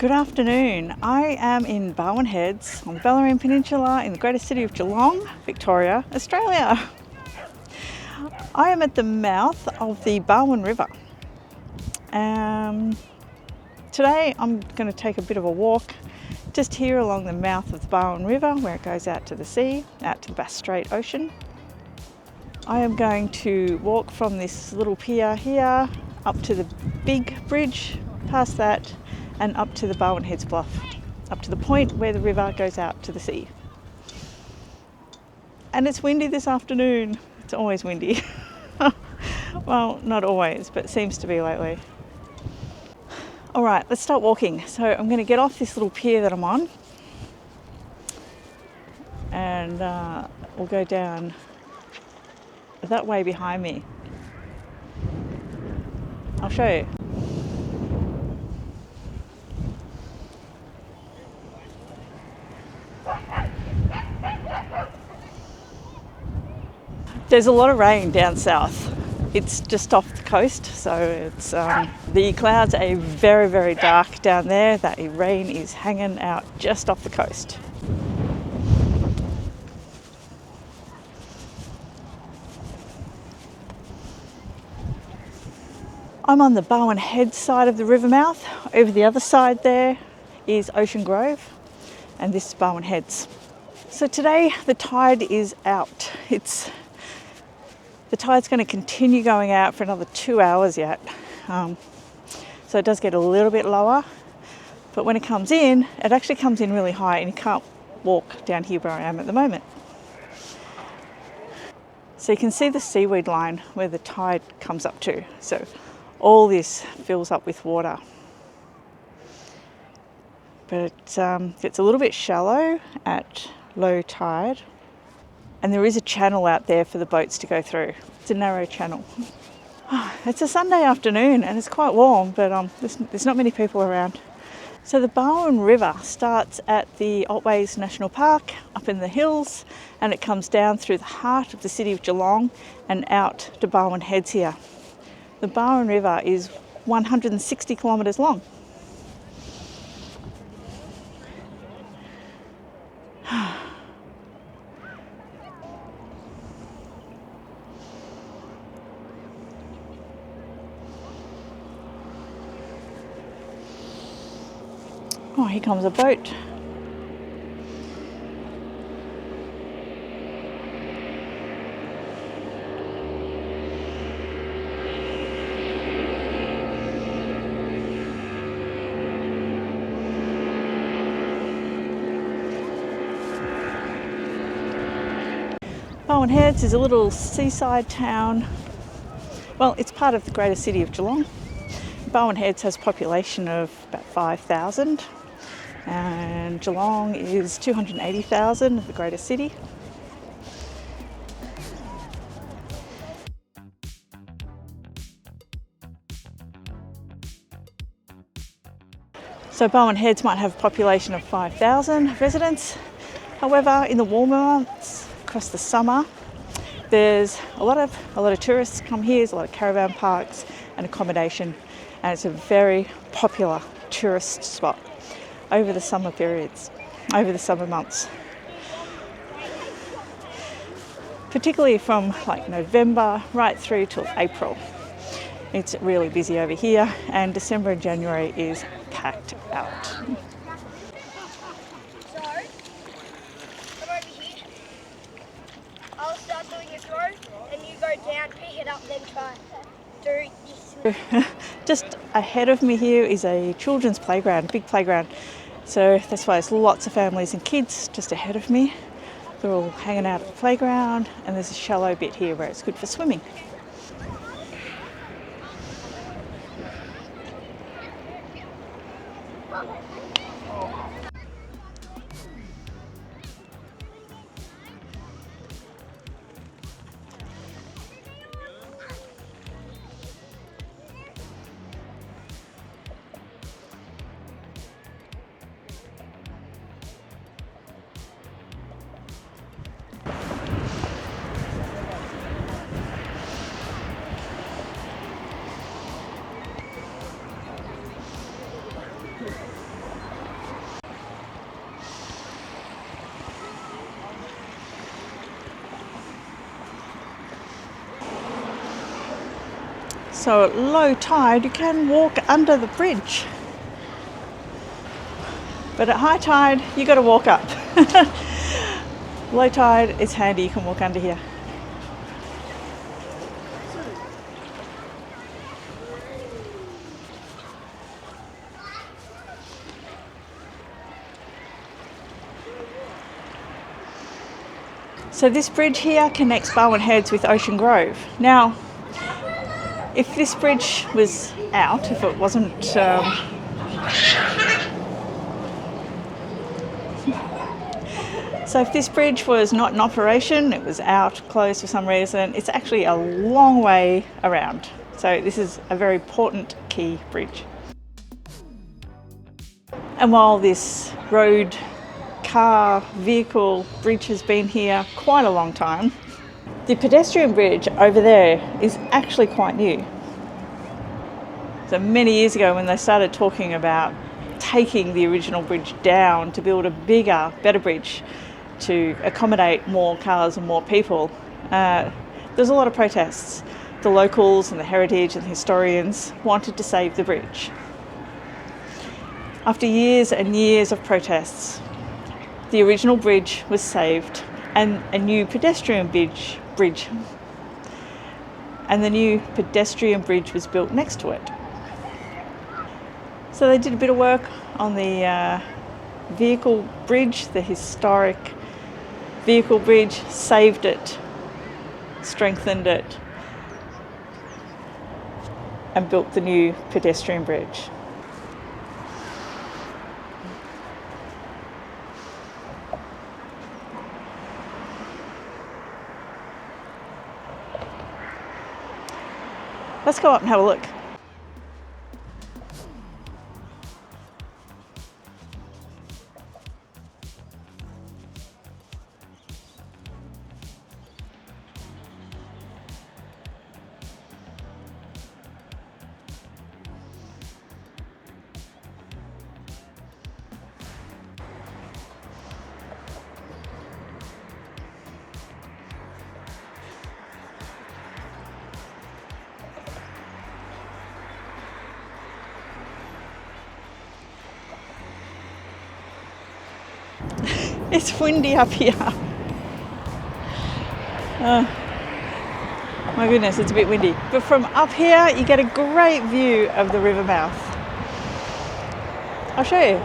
Good afternoon. I am in Barwon Heads on the Bellarine Peninsula in the greater city of Geelong, Victoria, Australia. I am at the mouth of the Barwon River. Today I'm going to take a bit of a walk just here along the mouth of the Barwon River where it goes out to the sea, out to the Bass Strait Ocean. I am going to walk from this little pier here up to the big bridge, past that, and up to the Barwon Heads Bluff, up to the point where the river goes out to the sea. And it's windy this afternoon. It's always windy. Well, not always, but it seems to be lately. All right, let's start walking. So I'm going to get off this little pier that I'm on and we'll go down that way behind me. I'll show you. There's a lot of rain down south. It's just off the coast, so it's the clouds are very, very dark down there. That rain is hanging out just off the coast. I'm on the Barwon Heads side of the river mouth. Over the other side there is Ocean Grove, and this is Barwon Heads. So today the tide is out. The tide's going to continue going out for another 2 hours yet. So it does get a little bit lower, but when it comes in, it actually comes in really high and you can't walk down here where I am at the moment. So you can see the seaweed line where the tide comes up to. So all this fills up with water. But it gets a little bit shallow at low tide. And there is a channel out there for the boats to go through. It's a narrow channel. It's a Sunday afternoon and it's quite warm, but there's not many people around. So the Barwon River starts at the Otways National Park up in the hills, and it comes down through the heart of the city of Geelong and out to Barwon Heads here. The Barwon River is 160 kilometres long. Oh, here comes a boat. Barwon Heads is a little seaside town. Well, it's part of the greater city of Geelong. Barwon Heads has a population of about 5,000. And Geelong is 280,000, the greater city. So Barwon Heads might have a population of 5,000 residents. However, in the warmer months, across the summer, there's a lot of tourists come here. There's a lot of caravan parks and accommodation, and it's a very popular tourist spot over the summer periods, over the summer months. Particularly from like November right through till April. It's really busy over here, and December and January is packed out. So, come over here. I'll start doing a throw, and you go down, pick it up, then try do this. Just ahead of me here is a children's playground, big playground. So that's why there's lots of families and kids just ahead of me. They're all hanging out at the playground, and there's a shallow bit here where it's good for swimming. So at low tide you can walk under the bridge. But at high tide you got to walk up. Low tide, it's handy, you can walk under here. So this bridge here connects Barwon Heads with Ocean Grove. Now, if this bridge was out, if it wasn't so if this bridge was not in operation, it was out, closed for some reason, it's actually a long way around. So this is a very important key bridge. And while this road, car, vehicle bridge has been here quite a long time, the pedestrian bridge over there is actually quite new. So many years ago when they started talking about taking the original bridge down to build a bigger, better bridge to accommodate more cars and more people, there's a lot of protests. The locals and the heritage and the historians wanted to save the bridge. After years and years of protests, the original bridge was saved and a new pedestrian bridge and the new pedestrian bridge was built next to it. So they did a bit of work on the vehicle bridge, the historic vehicle bridge, saved it, strengthened it, and built the new pedestrian bridge. Let's go up and have a look. It's windy up here. Oh, my goodness, it's a bit windy. But from up here, you get a great view of the river mouth. I'll show you.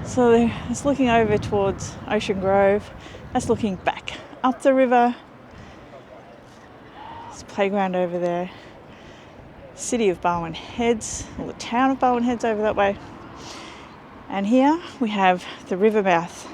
So it's looking over towards Ocean Grove. That's looking back up the river. There's a playground over there. City of Barwon Heads, or the town of Barwon Heads over that way. And here we have the river mouth.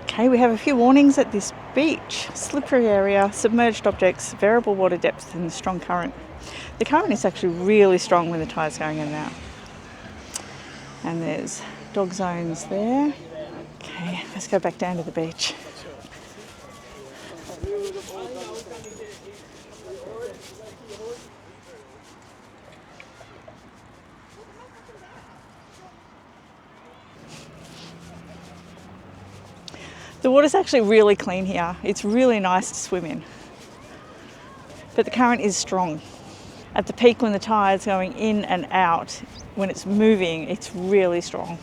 Okay, we have a few warnings at this beach. Slippery area, submerged objects, variable water depth and strong current. The current is actually really strong when the tide's going in and out. And there's dog zones there. Okay, let's go back down to the beach. The water's actually really clean here. It's really nice to swim in. But the current is strong. At the peak when the tide's going in and out, when it's moving, it's really strong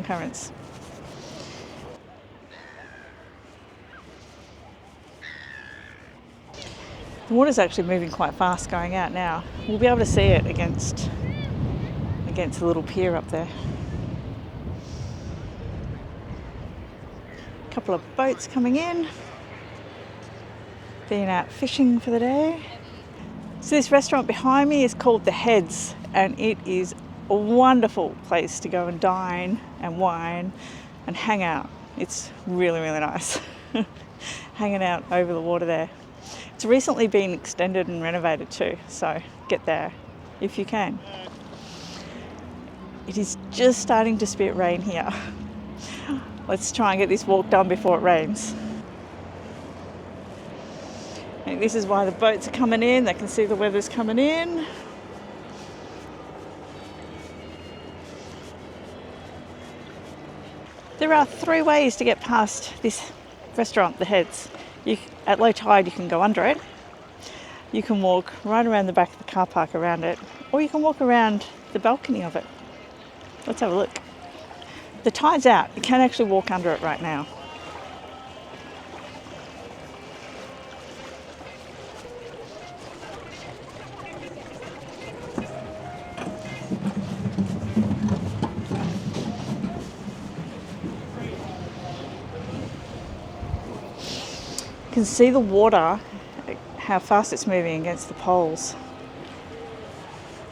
currents. The water's actually moving quite fast going out now. We'll be able to see it against the little pier up there. A couple of boats coming in, being out fishing for the day. So this restaurant behind me is called The Heads, and it is a wonderful place to go and dine and wine and hang out. It's really, really nice. Hanging out over the water there. It's recently been extended and renovated too, so get there if you can. It is just starting to spit rain here. Let's try and get this walk done before it rains. And this is why the boats are coming in. They can see the weather's coming in. There are 3 ways to get past this restaurant, the Heads. At low tide you can go under it, you can walk right around the back of the car park around it, or you can walk around the balcony of it. Let's have a look. The tide's out, you can actually walk under it right now. You can see the water, how fast it's moving against the poles.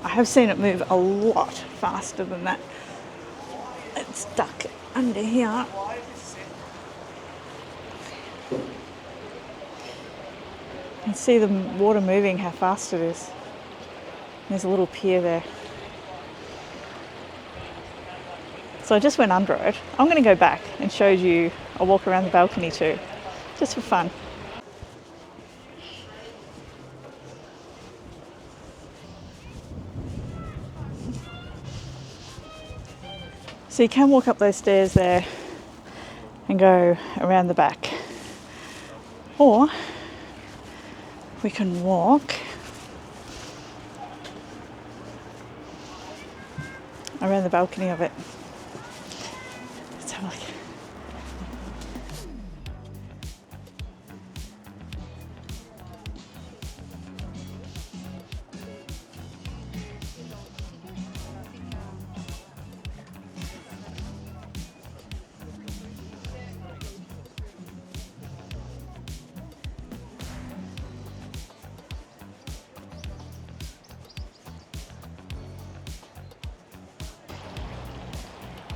I have seen it move a lot faster than that. It's stuck under here. You can see the water moving, how fast it is. There's a little pier there. So I just went under it. I'm going to go back and show you a walk around the balcony too, just for fun. So you can walk up those stairs there and go around the back. Or we can walk around the balcony of it. Let's have a look.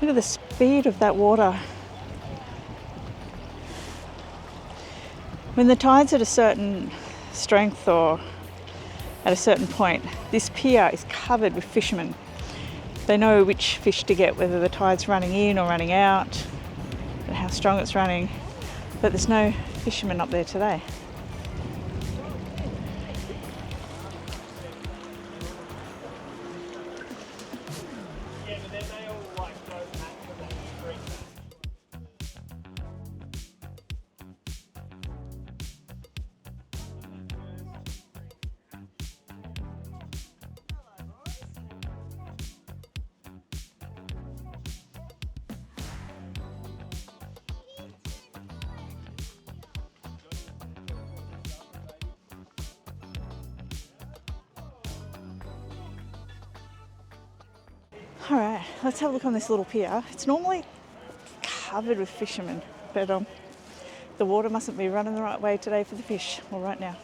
Look at the speed of that water. When the tide's at a certain strength or at a certain point, this pier is covered with fishermen. They know which fish to get, whether the tide's running in or running out, and how strong it's running. But there's no fishermen up there today. All right, let's have a look on this little pier. It's normally covered with fishermen, but the water mustn't be running the right way today for the fish, or right now.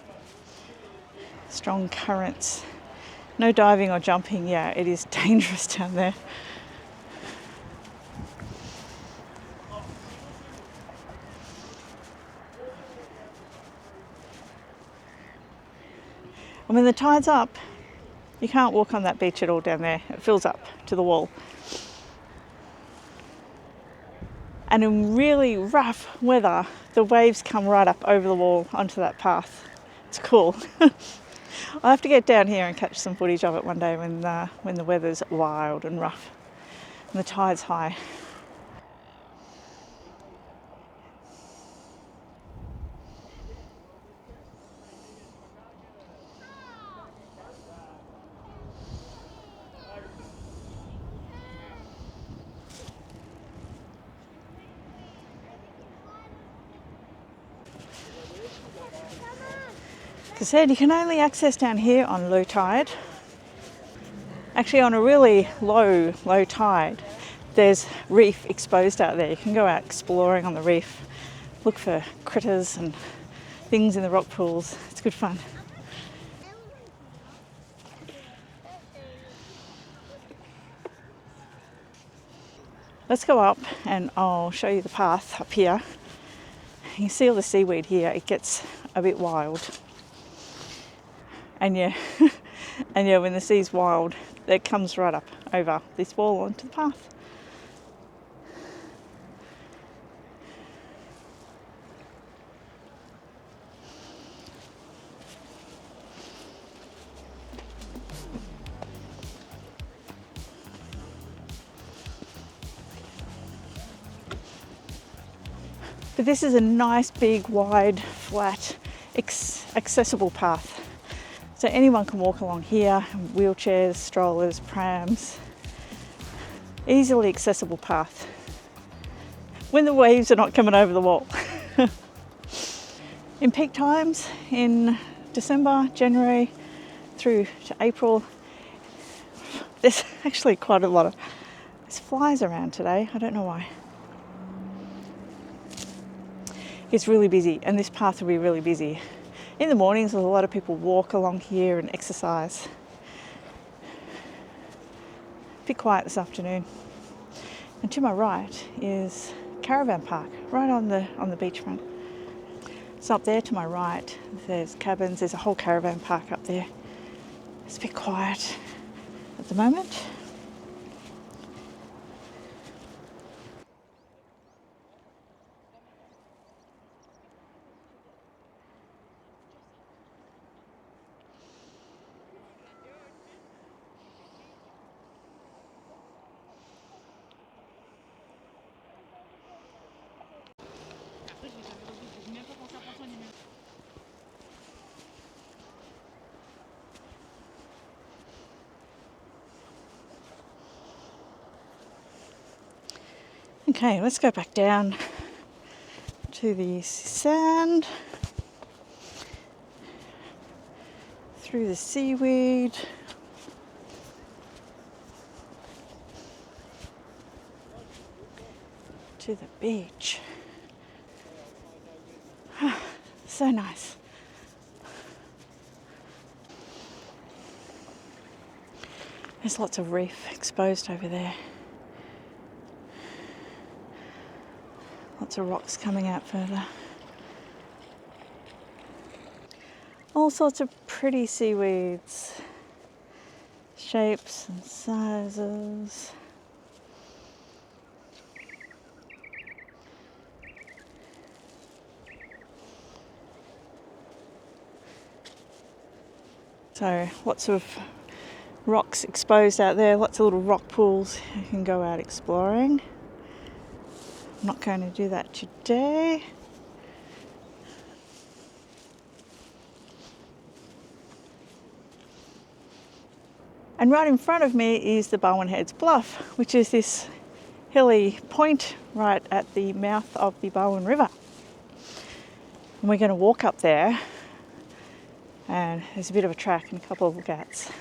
Strong currents. No diving or jumping. Yeah, it is dangerous down there. And when the tide's up, you can't walk on that beach at all down there. It fills up to the wall. And in really rough weather, the waves come right up over the wall onto that path. It's cool. I'll have to get down here and catch some footage of it one day when the weather's wild and rough and the tide's high. As I said, you can only access down here on low tide. Actually, on a really low tide, there's reef exposed out there. You can go out exploring on the reef, look for critters and things in the rock pools. It's good fun. Let's go up and I'll show you the path up here. You can see all the seaweed here. It gets a bit wild. And yeah, and yeah, when the sea's wild, it comes right up over this wall onto the path. But this is a nice, big, wide, flat, accessible path. So anyone can walk along here, wheelchairs, strollers, prams. Easily accessible path. When the waves are not coming over the wall. In peak times, in December, January, through to April, there's actually quite a lot of there's flies around today. I don't know why. It's really busy, and this path will be really busy. In the mornings, a lot of people walk along here and exercise. A bit quiet this afternoon. And to my right is caravan park, right on the beachfront. So up there to my right, there's cabins. There's a whole caravan park up there. It's a bit quiet at the moment. Okay, let's go back down to the sand, through the seaweed, to the beach. So nice. There's lots of reef exposed over there. Lots of rocks coming out further. All sorts of pretty seaweeds, shapes and sizes. So lots of rocks exposed out there, lots of little rock pools you can go out exploring. I'm not going to do that today. And right in front of me is the Barwon Heads Bluff, which is this hilly point right at the mouth of the Barwon River. And we're going to walk up there, and there's a bit of a track and a couple of gats. So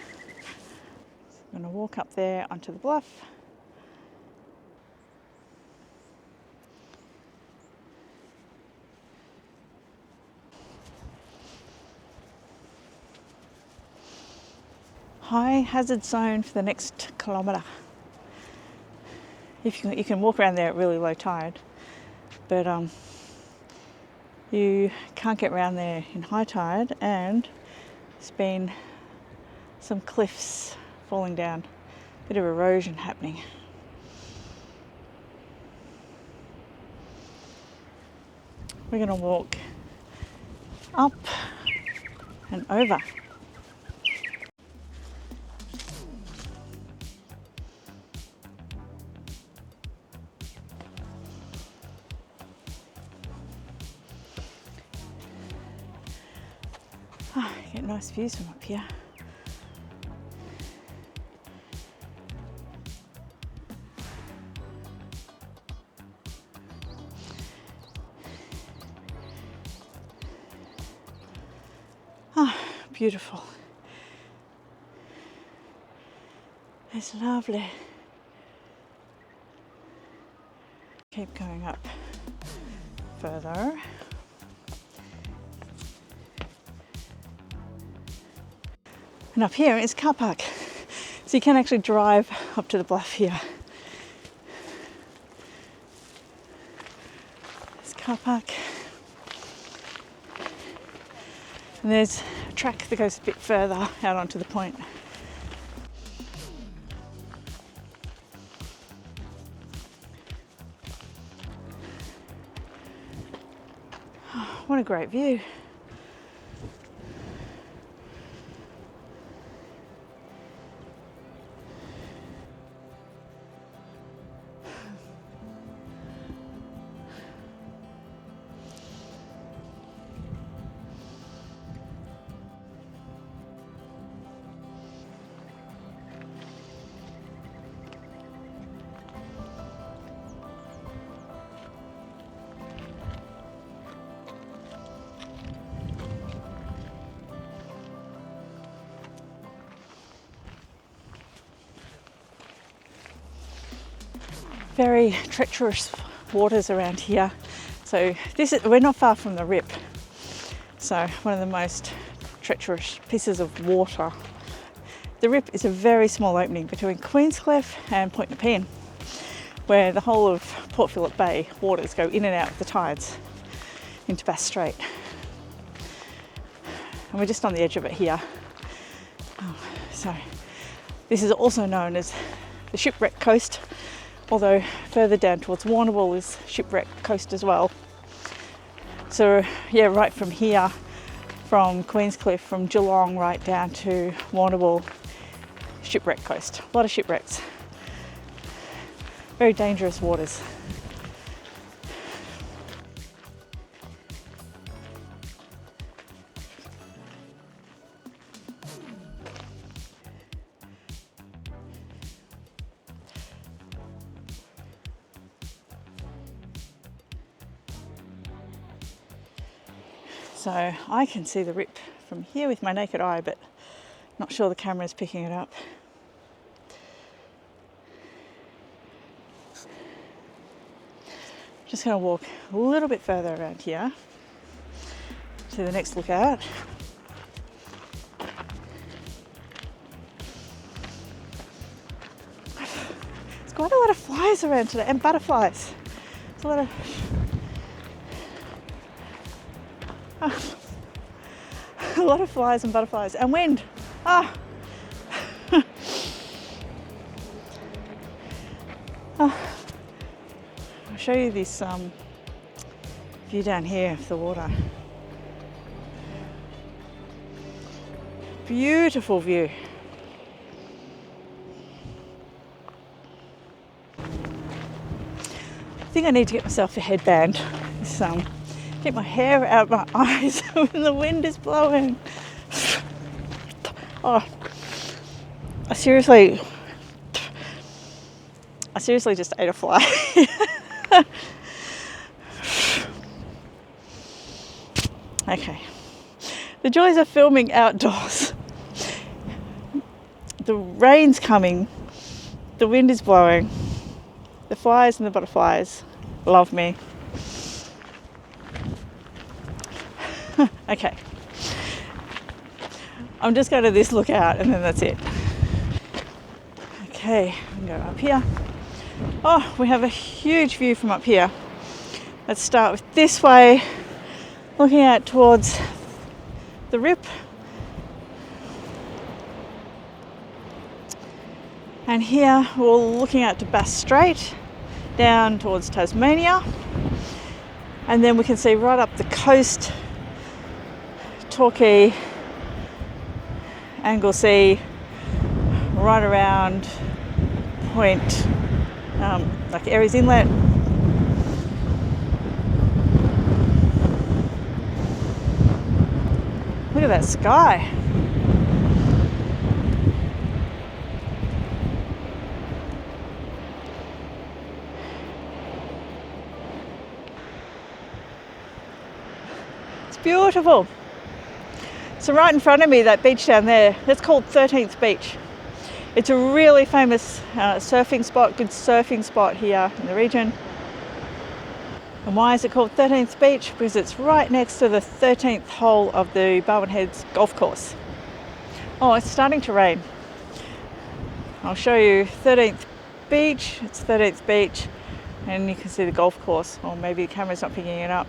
I'm going to walk up there onto the bluff. High hazard zone for the next kilometre. You can walk around there at really low tide, but you can't get around there in high tide, and there's been some cliffs falling down, a bit of erosion happening. We're going to walk up and over. Get nice views from up here. Beautiful. It's lovely. Keep going up further. And up here is car park. So you can actually drive up to the bluff here. There's car park. And there's a track that goes a bit further out onto the point. Oh, what a great view. Very treacherous waters around here. So we're not far from the Rip. So one of the most treacherous pieces of water. The Rip is a very small opening between Queenscliff and Point Nepean, where the whole of Port Phillip Bay waters go in and out of the tides into Bass Strait. And we're just on the edge of it here. So this is also known as the Shipwreck Coast, although further down towards Warrnambool is Shipwreck Coast as well. So yeah, right from here, from Queenscliff, from Geelong right down to Warrnambool, Shipwreck Coast. A lot of shipwrecks. Very dangerous waters. So I can see the Rip from here with my naked eye, but not sure the camera is picking it up. Just going to walk a little bit further around here to the next lookout. There's quite a lot of flies around today, and butterflies. There's a lot of a lot of flies and butterflies and wind. I'll show you this view down here of the water. Beautiful view. I think I need to get myself a headband. Get my hair out of my eyes when the wind is blowing. Oh, I seriously just ate a fly. Okay, the joys of filming outdoors. The rain's coming, the wind is blowing, the flies and the butterflies love me. Okay, I'm just going to this lookout and then that's it. Okay, I'm going to go up here. Oh, we have a huge view from up here. Let's start with this way, looking out towards the Rip. And here we're looking out to Bass Strait, down towards Tasmania. And then we can see right up the coast, Torquay, Anglesea, right around Point, like Aries Inlet. Look at that sky. It's beautiful. So right in front of me, that beach down there, that's called 13th Beach. It's a really famous surfing spot, good surfing spot here in the region. And why is it called 13th Beach? Because it's right next to the 13th hole of the Barwon Heads golf course. Oh, it's starting to rain. I'll show you 13th Beach, it's 13th Beach, and you can see the golf course, or maybe the camera's not picking it up.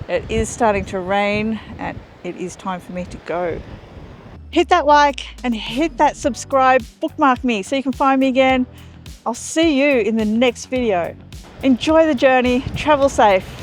It is starting to rain and it is time for me to go. Hit that like and hit that subscribe, bookmark me so you can find me again. I'll see you in the next video. Enjoy the journey, travel safe.